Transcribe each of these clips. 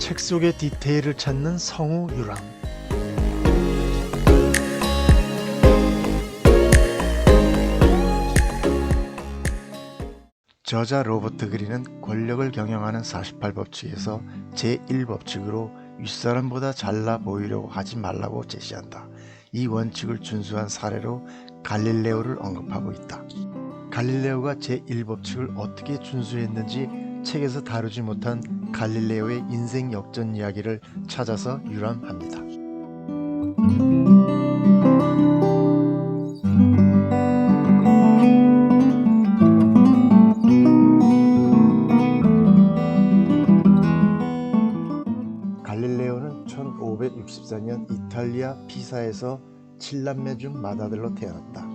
책 속의 디테일을 찾는 성우 유람. 저자 로버트 그린은 권력을 경영하는 48법칙에서 제1법칙으로 윗사람보다 잘나 보이려고 하지 말라고 제시한다. 이 원칙을 준수한 사례로 갈릴레오를 언급하고 있다. 갈릴레오가 제1법칙을 어떻게 준수했는지 책에서 다루지 못한 갈릴레오의 인생 역전 이야기를 찾아서 유람합니다. 갈릴레오는 1564년 이탈리아 피사에서 7남매 중 맏아들로 태어났다.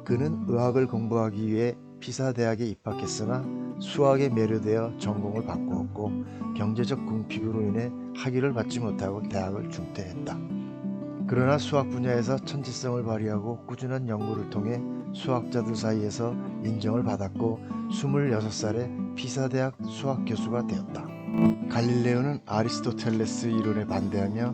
그는 의학을 공부하기 위해 피사 대학에 입학했으나 수학에 매료되어 전공을 바꾸었고 경제적 궁핍으로 인해 학위를 받지 못하고 대학을 중퇴했다. 그러나 수학 분야에서 천재성을 발휘하고 꾸준한 연구를 통해 수학자들 사이에서 인정을 받았고 26살에 피사 대학 수학 교수가 되었다. 갈릴레오는 아리스토텔레스 이론에 반대하며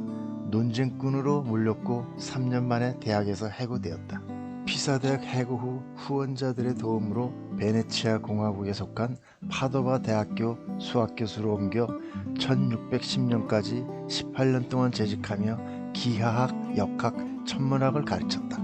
논쟁꾼으로 몰렸고 3년 만에 대학에서 해고되었다. 피사 대학 해고 후 후원자들의 도움으로 베네치아 공화국에 속한 파도바 대학교 수학교수로 옮겨 1610년까지 18년 동안 재직하며 기하학, 역학, 천문학을 가르쳤다.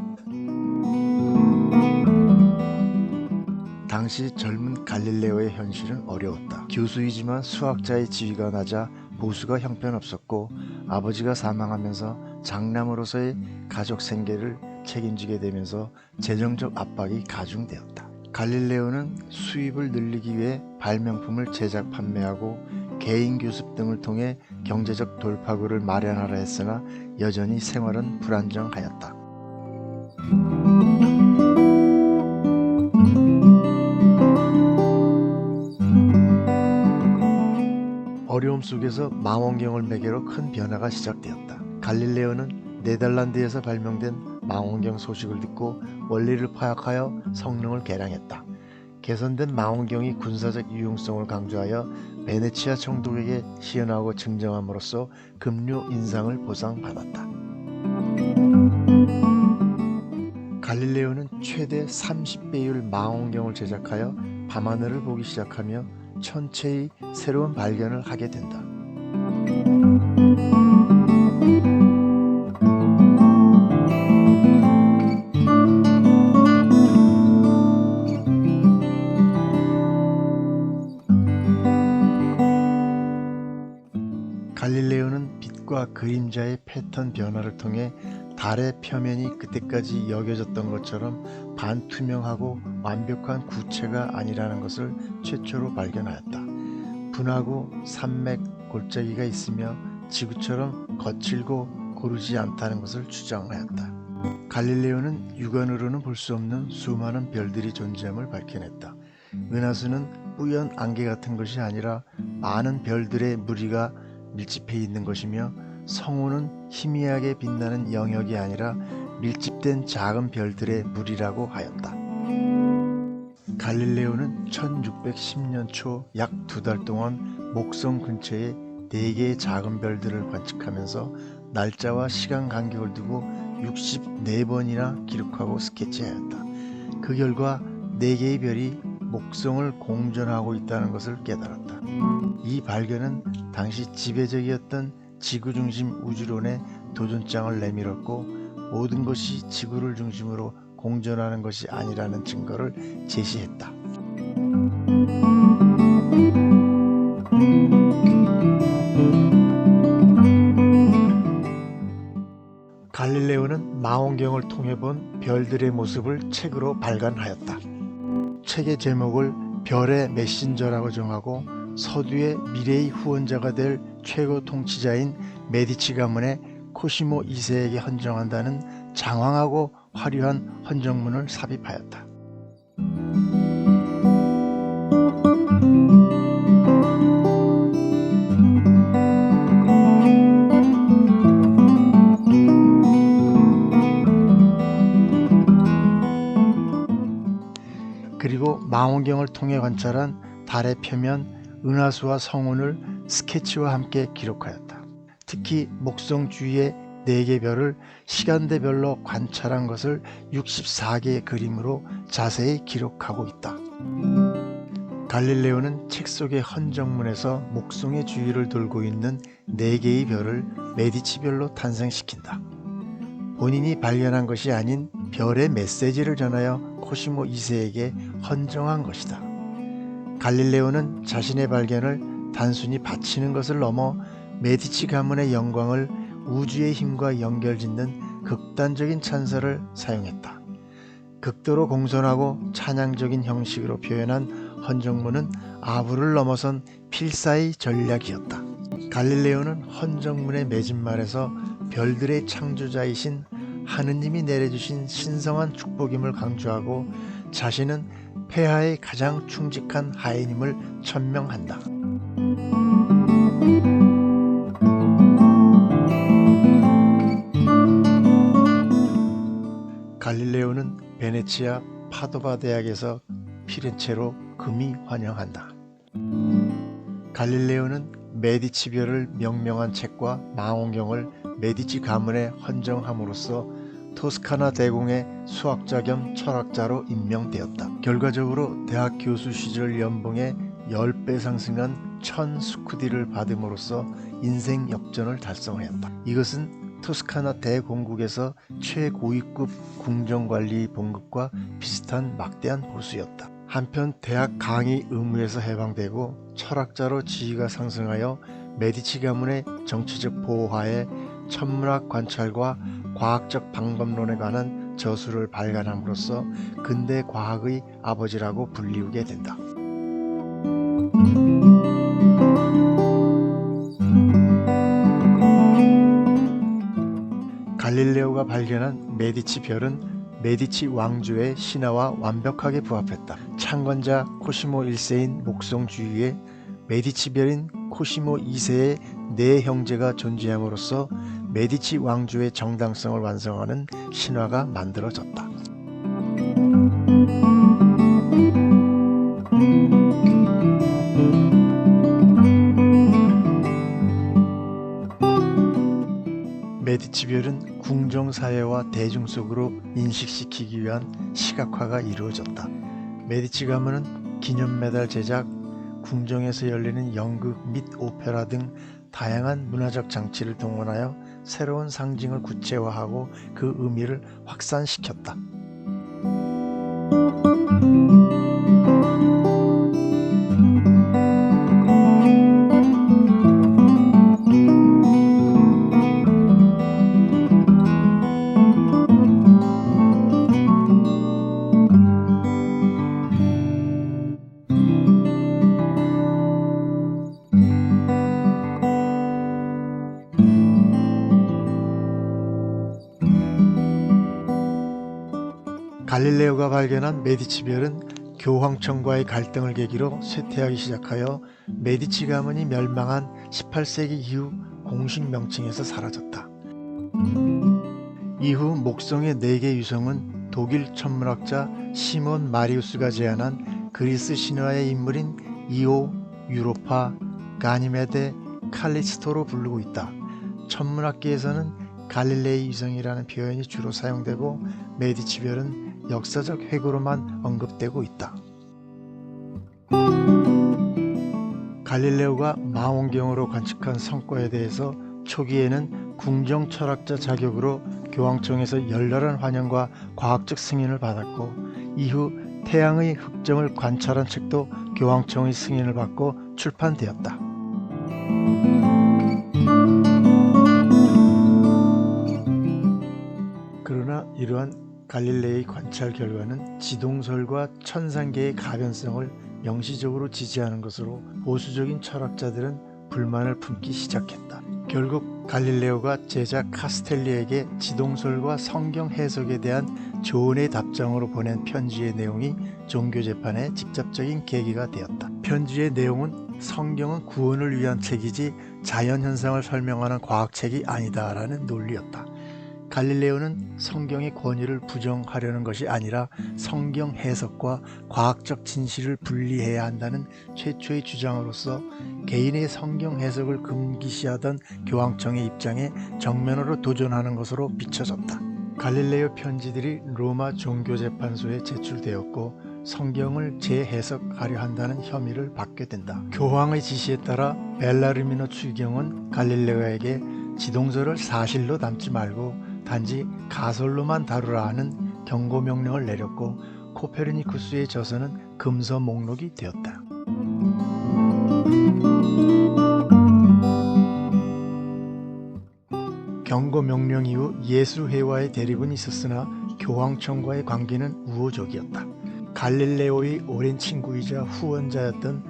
당시 젊은 갈릴레오의 현실은 어려웠다. 교수이지만 수학자의 지위가 낮아 보수가 형편없었고 아버지가 사망하면서 장남으로서의 가족 생계를 책임지게 되면서 재정적 압박이 가중되었다. 갈릴레오는 수입을 늘리기 위해 발명품을 제작 판매하고 개인 교습 등을 통해 경제적 돌파구를 마련하려 했으나 여전히 생활은 불안정하였다. 어려움 속에서 망원경을 매개로 큰 변화가 시작되었다. 갈릴레오는 네덜란드에서 발명된 망원경 소식을 듣고 원리를 파악하여 성능을 개량했다. 개선된 망원경이 군사적 유용성을 강조하여 베네치아 총독에게 시연하고 증정함으로써 급료 인상을 보상받았다. 갈릴레오는 최대 30배율 망원경을 제작하여 밤하늘을 보기 시작하며 천체의 새로운 발견을 하게 된다. 갈릴레오는 빛과 그림자의 패턴 변화를 통해 달의 표면이 그때까지 여겨졌던 것처럼 반투명하고 완벽한 구체가 아니라는 것을 최초로 발견하였다. 분화구, 산맥, 골짜기가 있으며 지구처럼 거칠고 고르지 않다는 것을 주장하였다. 갈릴레오는 육안으로는 볼 수 없는 수많은 별들이 존재함을 밝혀냈다. 은하수는 뿌연 안개 같은 것이 아니라 많은 별들의 무리가 밀집해 있는 것이며 성우는 희미하게 빛나는 영역이 아니라 밀집된 작은 별들의 무리라고 하였다. 갈릴레오는 1610년 초 약 2달 동안 목성 근처에 4개의 작은 별들을 관측하면서 날짜와 시간 간격을 두고 64번이나 기록하고 스케치하였다. 그 결과 4개의 별이 목성을 공전하고 있다는 것을 깨달았다. 이 발견은 당시 지배적이었던 지구 중심 우주론의 도전장을 내밀었고 모든 것이 지구를 중심으로 공전하는 것이 아니라는 증거를 제시했다. 갈릴레오는 망원경을 통해 본 별들의 모습을 책으로 발간하였다. 책의 제목을 별의 메신저라고 정하고 서두의 미래의 후원자가 될 최고 통치자인 메디치 가문의 코시모 2세에게 헌정한다는 장황하고 화려한 헌정문을 삽입하였다. 그리고 망원경을 통해 관찰한 달의 표면, 은하수와 성운을 스케치와 함께 기록하였다. 특히 목성 주위의 4개 별을 시간대별로 관찰한 것을 64개의 그림으로 자세히 기록하고 있다. 갈릴레오는 책 속의 헌정문에서 목성의 주위를 돌고 있는 4개의 별을 메디치별로 탄생시킨다. 본인이 발견한 것이 아닌 별의 메시지를 전하여 코시모 2세에게 헌정한 것이다. 갈릴레오는 자신의 발견을 단순히 바치는 것을 넘어 메디치 가문의 영광을 우주의 힘과 연결짓는 극단적인 찬사를 사용했다. 극도로 공손하고 찬양적인 형식으로 표현한 헌정문은 아부를 넘어선 필사의 전략이었다. 갈릴레오는 헌정문의 맺은말에서 별들의 창조자이신 하느님이 내려주신 신성한 축복임을 강조하고 자신은 폐하에 가장 충직한 하인임을 천명한다. 갈릴레오는 베네치아 파도바 대학에서 피렌체로 금이 환영한다. 갈릴레오는 메디치 별을 명명한 책과 망원경을 메디치 가문에 헌정함으로써 토스카나 대공의 수학자 겸 철학자로 임명되었다. 결과적으로 대학 교수 시절 연봉의 10배 상승한 1000 스쿠디를 받음으로써 인생 역전을 달성하였다. 이것은 토스카나 대공국에서 최고위급 궁정관리 봉급과 비슷한 막대한 보수였다. 한편 대학 강의 의무에서 해방되고 철학자로 지위가 상승하여 메디치 가문의 정치적 보호하에 천문학 관찰과 과학적 방법론에 관한 저술을 발간함으로써 근대 과학의 아버지라고 불리우게 된다. 갈릴레오가 발견한 메디치 별은 메디치 왕조의 신화와 완벽하게 부합했다. 창건자 코시모 1세인 목성 주위에 메디치 별인 코시모 2세의 4형제가 존재함으로써 메디치 왕조의 정당성을 완성하는 신화가 만들어졌다. 메디치 별은 궁정사회와 대중 속으로 인식시키기 위한 시각화가 이루어졌다. 메디치 가문은 기념메달 제작, 궁정에서 열리는 연극 및 오페라 등 다양한 문화적 장치를 동원하여 새로운 상징을 구체화하고 그 의미를 확산시켰다. 갈릴레오가 발견한 메디치 별은 교황청과의 갈등을 계기로 쇠퇴하기 시작하여 메디치 가문이 멸망한 18세기 이후 공식 명칭에서 사라졌다. 이후 목성의 4개 유성은 독일 천문학자 시몬 마리우스가 제안한 그리스 신화의 인물인 이오, 유로파, 가니메데, 칼리스토로 부르고 있다. 천문학계에서는 갈릴레이 유성이라는 표현이 주로 사용되고 메디치 별은 역사적 회고로만 언급되고 있다. 갈릴레오가 망원경으로 관측한 성과에 대해서 초기에는 궁정 철학자 자격으로 교황청에서 열렬한 환영과 과학적 승인을 받았고 이후 태양의 흑점을 관찰한 책도 교황청의 승인을 받고 출판되었다. 그러나 이러한 갈릴레이의 관찰 결과는 지동설과 천상계의 가변성을 명시적으로 지지하는 것으로 보수적인 철학자들은 불만을 품기 시작했다. 결국 갈릴레오가 제자 카스텔리에게 지동설과 성경 해석에 대한 조언의 답장으로 보낸 편지의 내용이 종교재판의 직접적인 계기가 되었다. 편지의 내용은 성경은 구원을 위한 책이지 자연현상을 설명하는 과학책이 아니다라는 논리였다. 갈릴레오는 성경의 권위를 부정하려는 것이 아니라 성경 해석과 과학적 진실을 분리해야 한다는 최초의 주장으로서 개인의 성경 해석을 금기시하던 교황청의 입장에 정면으로 도전하는 것으로 비춰졌다. 갈릴레오 편지들이 로마 종교재판소에 제출되었고 성경을 재해석하려 한다는 혐의를 받게 된다. 교황의 지시에 따라 벨라르미노 추기경은 갈릴레오에게 지동서를 사실로 담지 말고 단지 가설로만 다루라 하는 경고 명령을 내렸고 코페르니쿠스의 저서는 금서 목록이 되었다. 경고 명령 이후 예수회와의 대립은 있었으나 교황청과의 관계는 우호적이었다. 갈릴레오의 오랜 친구이자 후원자였던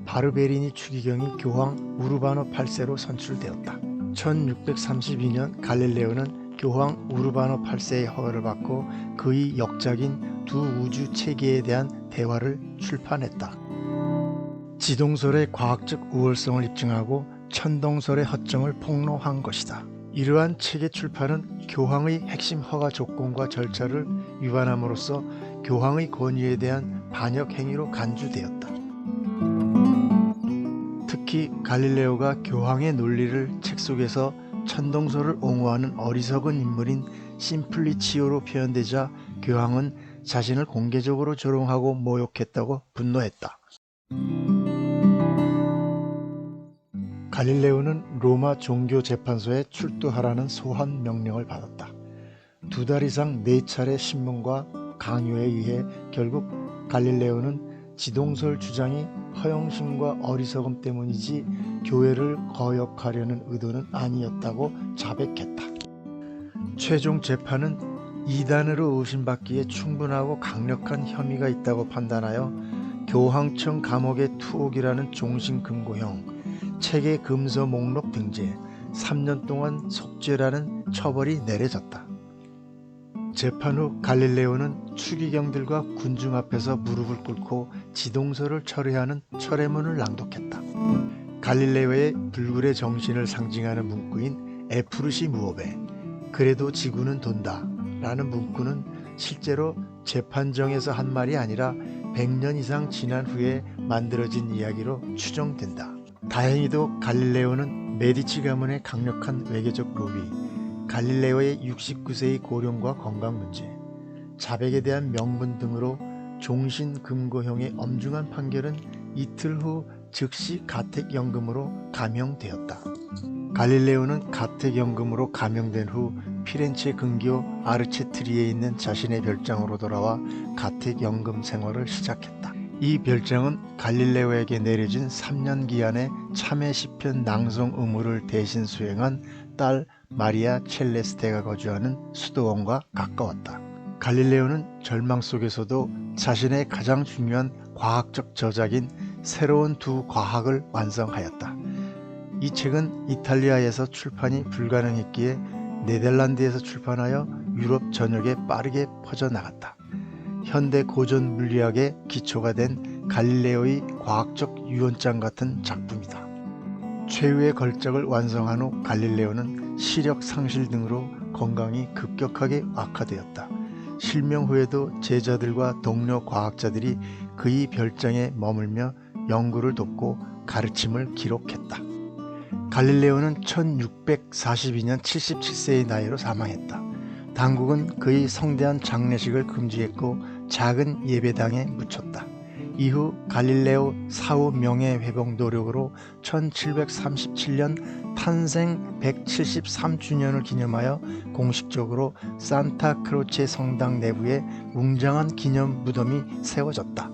바르베리니 추기경이 교황 우르바노 8세로 선출되었다. 1632년 갈릴레오는 교황 우르바노 8세의 허가를 받고 그의 역작인 두 우주 체계에 대한 대화를 출판했다. 지동설의 과학적 우월성을 입증하고 천동설의 허점을 폭로한 것이다. 이러한 책의 출판은 교황의 핵심 허가 조건과 절차를 위반함으로써 교황의 권위에 대한 반역 행위로 간주되었다. 특히 갈릴레오가 교황의 논리를 책 속에서 천동설을 옹호하는 어리석은 인물인 심플리치오로 표현되자 교황은 자신을 공개적으로 조롱하고 모욕했다고 분노했다. 갈릴레오는 로마 종교재판소에 출두하라는 소환 명령을 받았다. 2달 이상 4차례 신문과 강요에 의해 결국 갈릴레오는 지동설 주장이 허영심과 어리석음 때문이지 교회를 거역하려는 의도는 아니었다고 자백했다. 최종 재판은 이단으로 의심받기에 충분하고 강력한 혐의가 있다고 판단하여 교황청 감옥의 투옥이라는 종신금고형, 책의 금서 목록 등재, 3년 동안 속죄라는 처벌이 내려졌다. 재판 후 갈릴레오는 추기경들과 군중 앞에서 무릎을 꿇고 지동서를 철회하는 철회문을 낭독했다. 갈릴레오의 불굴의 정신을 상징하는 문구인 에프루시 무오베, 그래도 지구는 돈다 라는 문구는 실제로 재판정에서 한 말이 아니라 100년 이상 지난 후에 만들어진 이야기로 추정된다. 다행히도 갈릴레오는 메디치 가문의 강력한 외교적 로비, 갈릴레오의 69세의 고령과 건강 문제, 자백에 대한 명분 등으로 종신금고형의 엄중한 판결은 이틀 후 즉시 가택연금으로 감형되었다. 갈릴레오는 가택연금으로 감형된 후 피렌체 근교 아르체트리에 있는 자신의 별장으로 돌아와 가택연금 생활을 시작했다. 이 별장은 갈릴레오에게 내려진 3년 기한의 참회 시편 낭송 의무를 대신 수행한 딸 마리아 첼레스테가 거주하는 수도원과 가까웠다. 갈릴레오는 절망 속에서도 자신의 가장 중요한 과학적 저작인 새로운 두 과학을 완성하였다. 이 책은 이탈리아에서 출판이 불가능했기에 네덜란드에서 출판하여 유럽 전역에 빠르게 퍼져나갔다. 현대 고전 물리학의 기초가 된 갈릴레오의 과학적 유언장 같은 작품이다. 최후의 걸작을 완성한 후 갈릴레오는 시력 상실 등으로 건강이 급격하게 악화되었다. 실명 후에도 제자들과 동료 과학자들이 그의 별장에 머물며 연구를 돕고 가르침을 기록했다. 갈릴레오는 1642년 77세의 나이로 사망했다. 당국은 그의 성대한 장례식을 금지했고 작은 예배당에 묻혔다. 이후 갈릴레오 사후 명예회복 노력으로 1737년 탄생 173주년을 기념하여 공식적으로 산타 크로체 성당 내부에 웅장한 기념 무덤이 세워졌다.